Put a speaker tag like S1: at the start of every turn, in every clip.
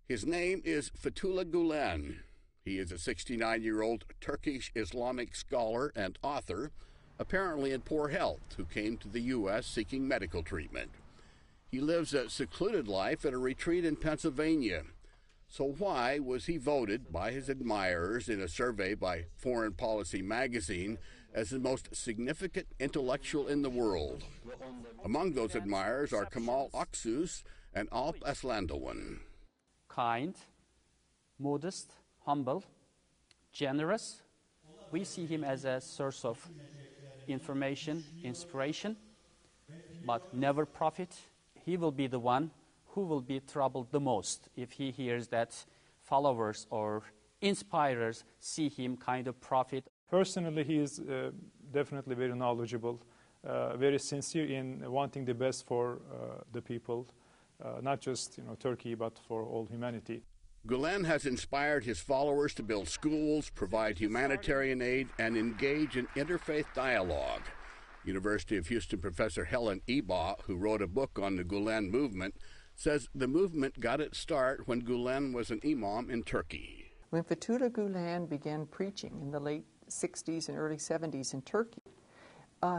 S1: His name is Fethullah Gülen. He is a 69-year-old Turkish Islamic scholar and author, apparently in poor health, who came to the U.S. seeking medical treatment. He lives a secluded life at a retreat in Pennsylvania. So why was he voted by his admirers in a survey by Foreign Policy magazine as the most significant intellectual in the world? Among those admirers are Kemal Aksus and Alp Aslandoğan.
S2: Kind, modest, humble, generous. We see him as a source of information, inspiration, but never profit. He will be the one who will be troubled the most if he hears that followers or inspirers see him kind of profit.
S3: Personally, he is definitely very knowledgeable, very sincere in wanting the best for the people, not just Turkey, but for all humanity.
S1: Gülen has inspired his followers to build schools, provide humanitarian aid, and engage in interfaith dialogue. University of Houston professor Helen Ebaugh, who wrote a book on the Gülen movement, says the movement got its start when Gülen was an imam in Turkey.
S4: When Fethullah Gülen began preaching in the late 60s and early 70s in Turkey,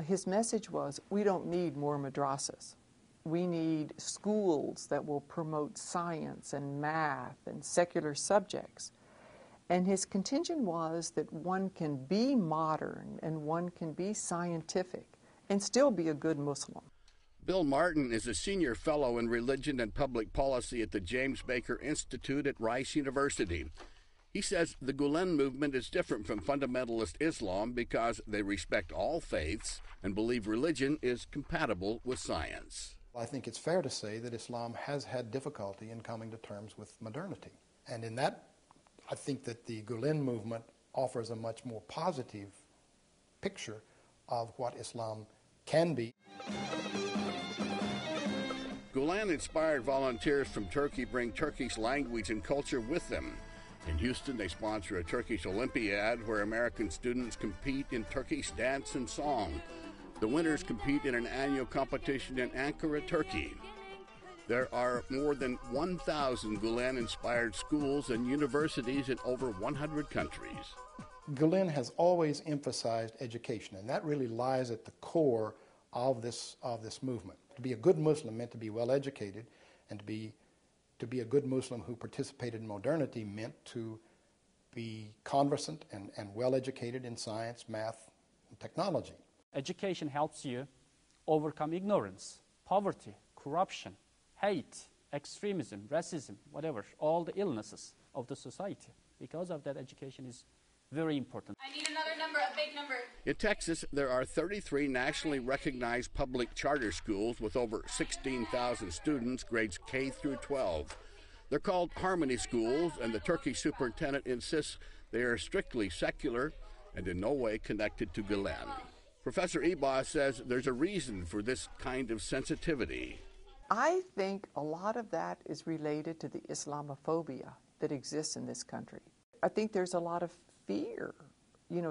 S4: his message was, we don't need more madrasas. We need schools that will promote science and math and secular subjects. And his contention was that one can be modern and one can be scientific and still be a good Muslim.
S1: Bill Martin is a senior fellow in religion and public policy at the James Baker Institute at Rice University. He says the Gülen movement is different from fundamentalist Islam because they respect all faiths and believe religion is compatible with science.
S5: I think it's fair to say that Islam has had difficulty in coming to terms with modernity. And in that, I think that the Gülen movement offers a much more positive picture of what Islam can be.
S1: Gülen inspired volunteers from Turkey bring Turkish language and culture with them. In Houston, they sponsor a Turkish Olympiad where American students compete in Turkish dance and song. The winners compete in an annual competition in Ankara, Turkey. There are more than 1,000 Gülen-inspired schools and universities in over 100 countries.
S5: Gülen has always emphasized education, and that really lies at the core of this movement. To be a good Muslim meant to be well educated, and to be a good Muslim who participated in modernity meant to be conversant and well educated in science, math, and technology.
S2: Education helps you overcome ignorance, poverty, corruption, hate, extremism, racism, whatever, all the illnesses of the society. Because of that, education is very important.
S6: I need another number, a big number.
S1: In Texas, there are 33 nationally recognized public charter schools with over 16,000 students, grades K through 12. They're called Harmony Schools, and the Turkish superintendent insists they are strictly secular and in no way connected to Gülen. Professor Ebaugh says there's a reason for this kind of sensitivity.
S4: I think a lot of that is related to the Islamophobia that exists in this country. I think there's a lot of fear,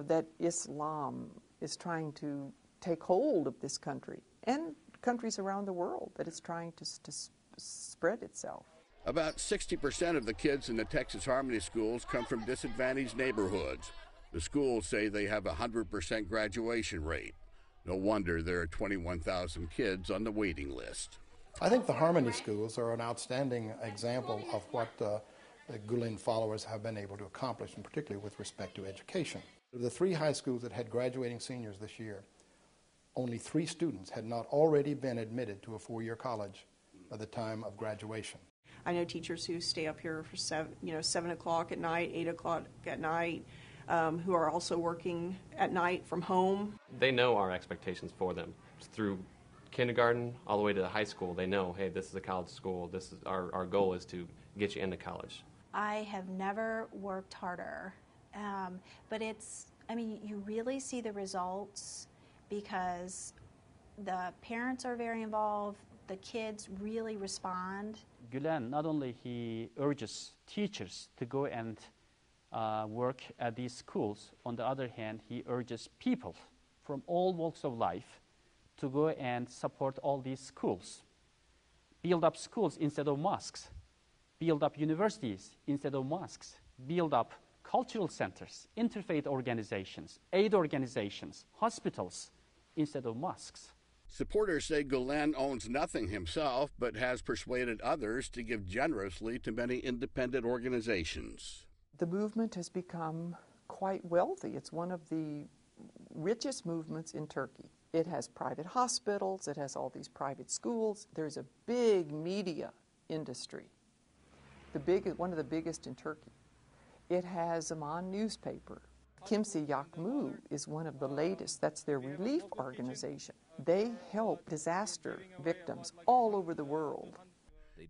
S4: that Islam is trying to take hold of this country and countries around the world, that it's trying to spread itself.
S1: About 60% of the kids in the Texas Harmony Schools come from disadvantaged neighborhoods. The schools say they have a 100% graduation rate. No wonder there are 21,000 kids on the waiting list.
S5: I think the Harmony Schools are an outstanding example of what the Gülen followers have been able to accomplish, and particularly with respect to education. Of the 3 high schools that had graduating seniors this year, only 3 students had not already been admitted to a 4-year college by the time of graduation.
S7: I know teachers who stay up here for 7 o'clock at night, 8 o'clock at night, who are also working at night from home.
S8: They know our expectations for them. Through kindergarten all the way to high school, they know, hey, this is a college school. This is our goal is to get you into college.
S9: I have never worked harder, but you really see the results because the parents are very involved, the kids really respond.
S2: Gülen, not only he urges teachers to go and work at these schools, on the other hand, he urges people from all walks of life to go and support all these schools, build up schools instead of mosques. build up universities instead of mosques, build up cultural centers, interfaith organizations, aid organizations, hospitals instead of mosques.
S1: Supporters say Gülen owns nothing himself, but has persuaded others to give generously to many independent organizations.
S4: The movement has become quite wealthy. It's one of the richest movements in Turkey. It has private hospitals, it has all these private schools. There's a big media industry, one of the biggest in Turkey. It has a Zaman newspaper. Kimse Yakmu is one of the latest. That's their relief organization. They help disaster victims all over the world.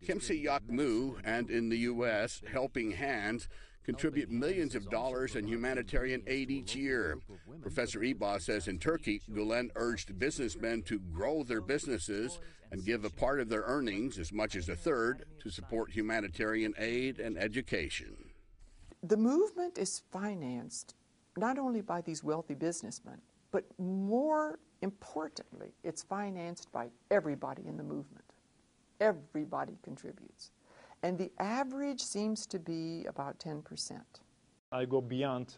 S1: Kimse Yakmu and in the U.S., Helping Hands contribute millions of dollars in humanitarian aid each year. Professor Eba says in Turkey, Gülen urged businessmen to grow their businesses and give a part of their earnings, as much as a third, to support humanitarian aid and education.
S4: The movement is financed not only by these wealthy businessmen, but more importantly, it's financed by everybody in the movement. Everybody contributes. And the average seems to be about 10%.
S3: I go beyond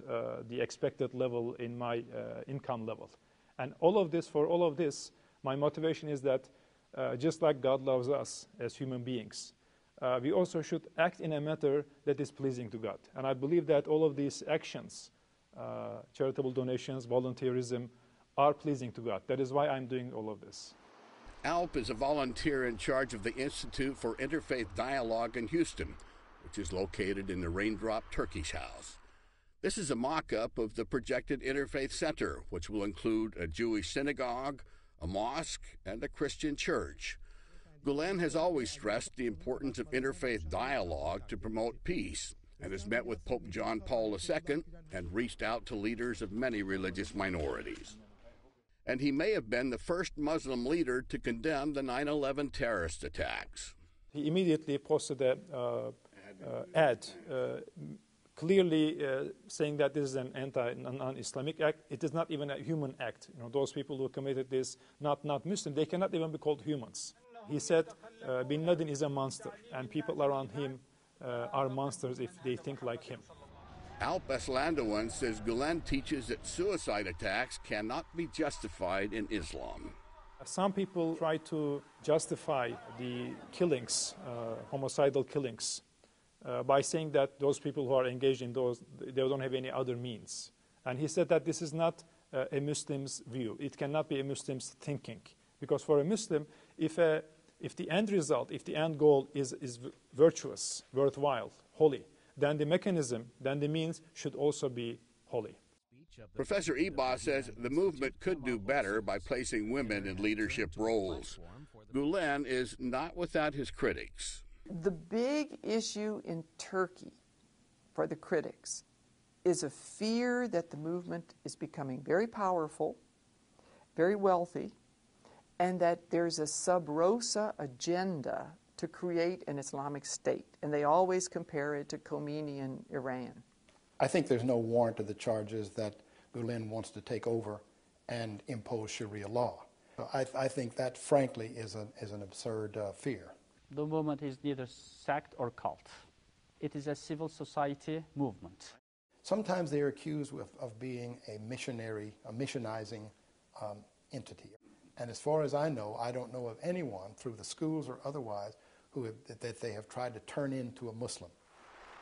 S3: the expected level in my income level. And all of this, my motivation is that just like God loves us as human beings, we also should act in a manner that is pleasing to God. And I believe that all of these actions, charitable donations, volunteerism, are pleasing to God. That is why I'm doing all of this.
S1: Alp is a volunteer in charge of the Institute for Interfaith Dialogue in Houston, which is located in the Raindrop Turkish House. This is a mock-up of the projected Interfaith Center, which will include a Jewish synagogue, a mosque, and a Christian church. Gülen has always stressed the importance of interfaith dialogue to promote peace, and has met with Pope John Paul II and reached out to leaders of many religious minorities. And he may have been the first Muslim leader to condemn the 9/11 terrorist attacks.
S3: He immediately posted an ad clearly saying that this is an non-Islamic act. It is not even a human act. You know, those people who committed this, not Muslim, they cannot even be called humans. He said Bin Laden is a monster, and people around him are monsters if they think like him.
S1: Alp Aslandoan says Gülen teaches that suicide attacks cannot be justified in Islam.
S3: Some people try to justify the killings, homicidal killings, by saying that those people who are engaged in those, they don't have any other means. And he said that this is not a Muslim's view. It cannot be a Muslim's thinking. Because for a Muslim, if the end result, if the end goal is virtuous, worthwhile, holy, then the mechanism, then the means should also be holy.
S1: Professor Eba says the movement could do better by placing women in leadership roles. Gülen is not without his critics.
S4: The big issue in Turkey for the critics is a fear that the movement is becoming very powerful, very wealthy, and that there's a sub rosa agenda to create an Islamic state. And they always compare it to Khomeini in Iran.
S5: I think there's no warrant to the charges that Gülen wants to take over and impose Sharia law. I think that, frankly, is an absurd fear.
S2: The movement is neither sect or cult. It is a civil society movement.
S5: Sometimes they are accused of being a missionary, a missionizing entity. And as far as I know, I don't know of anyone through the schools or otherwise that they have tried to turn into a Muslim.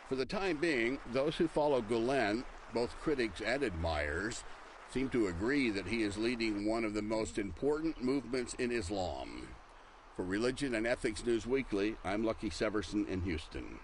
S1: For the time being, those who follow Gülen, both critics and admirers, seem to agree that he is leading one of the most important movements in Islam. For Religion and Ethics News Weekly, I'm Lucky Severson in Houston.